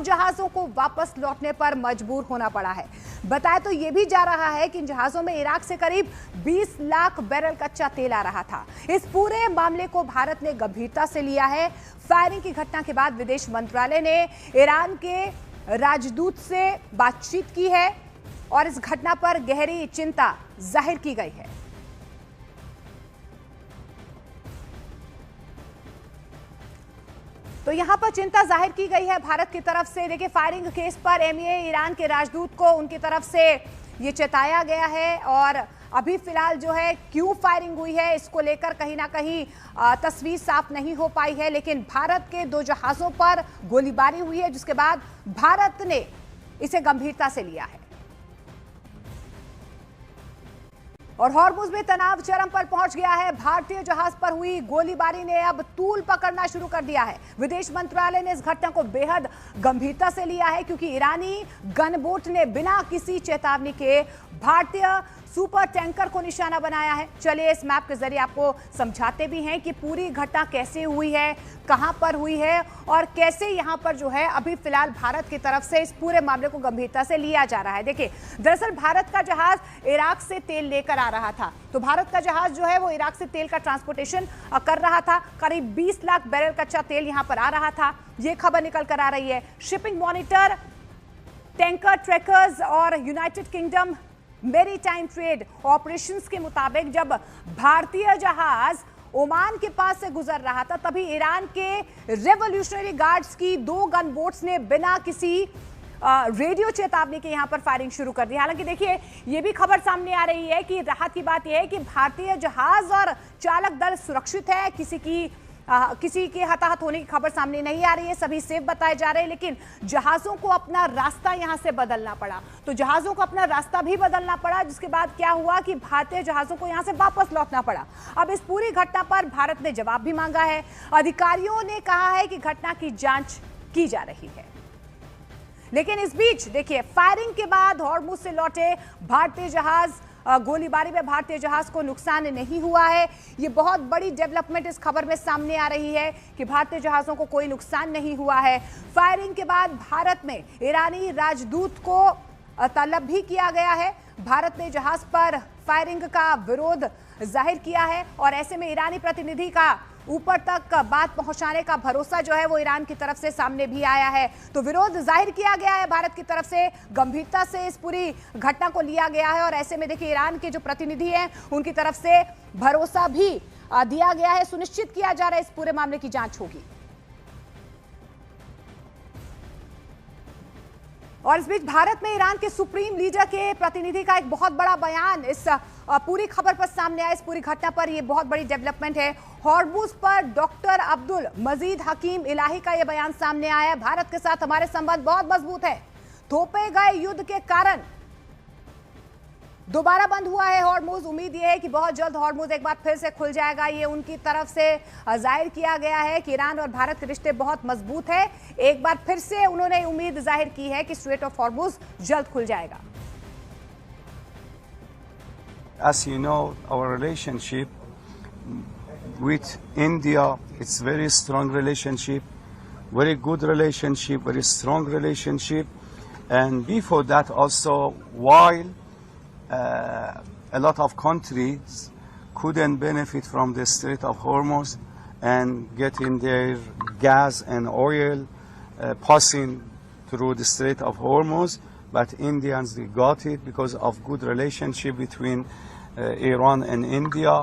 जहाजों को वापस लौटने पर मजबूर होना पड़ा है। बताया तो यह भी जा रहा है कि इन जहाजों में इराक से करीब 20 लाख बैरल कच्चा तेल आ रहा था। इस पूरे मामले को भारत ने गंभीरता से लिया है। फायरिंग की घटना के बाद विदेश मंत्रालय ने ईरान के राजदूत से बातचीत की है और इस घटना पर गहरी चिंता जाहिर की गई है। तो यहां पर चिंता जाहिर की गई है भारत की तरफ से। देखिए, फायरिंग केस पर एमईए ईरान के राजदूत को उनकी तरफ से ये चेताया गया है और अभी फिलहाल जो है क्यों फायरिंग हुई है इसको लेकर कहीं ना कहीं तस्वीर साफ नहीं हो पाई है। लेकिन भारत के 2 जहाजों पर गोलीबारी हुई है जिसके बाद भारत ने इसे गंभीरता से लिया है और हॉर्मुज में तनाव चरम पर पहुंच गया है। भारतीय जहाज पर हुई गोलीबारी ने अब तूल पकड़ना शुरू कर दिया है। विदेश मंत्रालय ने इस घटना को बेहद गंभीरता से लिया है क्योंकि ईरानी गनबोट ने बिना किसी चेतावनी के भारतीय सुपर टैंकर को निशाना बनाया है। चलिए इस मैप के जरिए आपको समझाते भी हैं कि पूरी घटना कैसे हुई है, कहां पर हुई है और कैसे यहां पर जो है अभी फिलहाल भारत की तरफ से इस पूरे मामले को गंभीरता से लिया जा रहा है। देखिए, दरअसल भारत का जहाज इराक से तेल लेकर आ रहा था, तो भारत का जहाज जो है वो इराक से तेल का ट्रांसपोर्टेशन कर रहा था। करीब 20 लाख बैरल कच्चा तेल यहां पर आ रहा था, ये खबर निकल कर आ रही है। शिपिंग मॉनिटर, टैंकर ट्रैकर्स और United kingdom maritime trade operations के मुताबिक जब भारतीय जहाज ओमान के पास से गुजर रहा था तभी ईरान के रेवोल्यूशनरी गार्ड्स की 2 गन बोट्स ने बिना किसी रेडियो चेतावनी के यहां पर फायरिंग शुरू कर दी। हालांकि देखिए, यह भी खबर सामने आ रही है कि राहत की बात यह है कि भारतीय जहाज और चालक दल सुरक्षित है, किसी के हताहत होने की खबर सामने नहीं आ रही है, सभी सेफ बताए जा रहे हैं। लेकिन जहाजों को अपना रास्ता यहां से बदलना पड़ा, तो जहाजों को अपना रास्ता भी बदलना पड़ा जिसके बाद क्या हुआ कि भारतीय जहाजों को यहां से वापस लौटना पड़ा। अब इस पूरी घटना पर भारत ने जवाब भी मांगा है। अधिकारियों ने कहा है कि घटना की जांच की जा रही है। लेकिन इस बीच देखिए, फायरिंग के बाद हॉर्मुज से लौटे भारतीय जहाज, गोलीबारी में भारतीय जहाज को नुकसान नहीं हुआ है। ये बहुत बड़ी डेवलपमेंट इस खबर में सामने आ रही है कि भारतीय जहाजों को कोई नुकसान नहीं हुआ है। फायरिंग के बाद भारत में ईरानी राजदूत को तलब भी किया गया है। भारत ने जहाज पर फायरिंग का विरोध जाहिर किया है और ऐसे में ईरानी प्रतिनिधि का ऊपर तक बात पहुंचाने का भरोसा जो है वो ईरान की तरफ से सामने भी आया है। तो विरोध जाहिर किया गया है भारत की तरफ से, गंभीरता से इस पूरी घटना को लिया गया है और ऐसे में देखिए, ईरान के जो प्रतिनिधि हैं उनकी तरफ से भरोसा भी दिया गया है, सुनिश्चित किया जा रहा है इस पूरे मामले की जांच होगी। और इस बीच भारत में ईरान के सुप्रीम लीडर के प्रतिनिधि का एक बहुत बड़ा बयान इस पूरी खबर पर सामने आया। इस पूरी घटना पर यह बहुत बड़ी डेवलपमेंट है। हॉर्मुज पर डॉक्टर अब्दुल मजीद हकीम इलाही का यह बयान सामने आया है। भारत के साथ हमारे संबंध बहुत मजबूत है, थोपे गए युद्ध के कारण दोबारा बंद हुआ है हॉर्मुज। उम्मीद यह है कि बहुत जल्द हॉर्मुज एक बार फिर से खुल जाएगा। ये उनकी तरफ से जाहिर किया गया है कि ईरान और भारत के रिश्ते बहुत मजबूत है। एक बार फिर से उन्होंने उम्मीद जाहिर की है कि स्ट्रेट ऑफ हॉर्मुज जल्द खुल जाएगा। As you know, our relationship with India, it's very strong relationship, very good relationship, very strong relationship. And before that also, while a lot of countries couldn't benefit from the Strait of Hormuz and getting their gas and oil passing through the Strait of Hormuz, but Indians, they got it because of good relationship between Iran and India.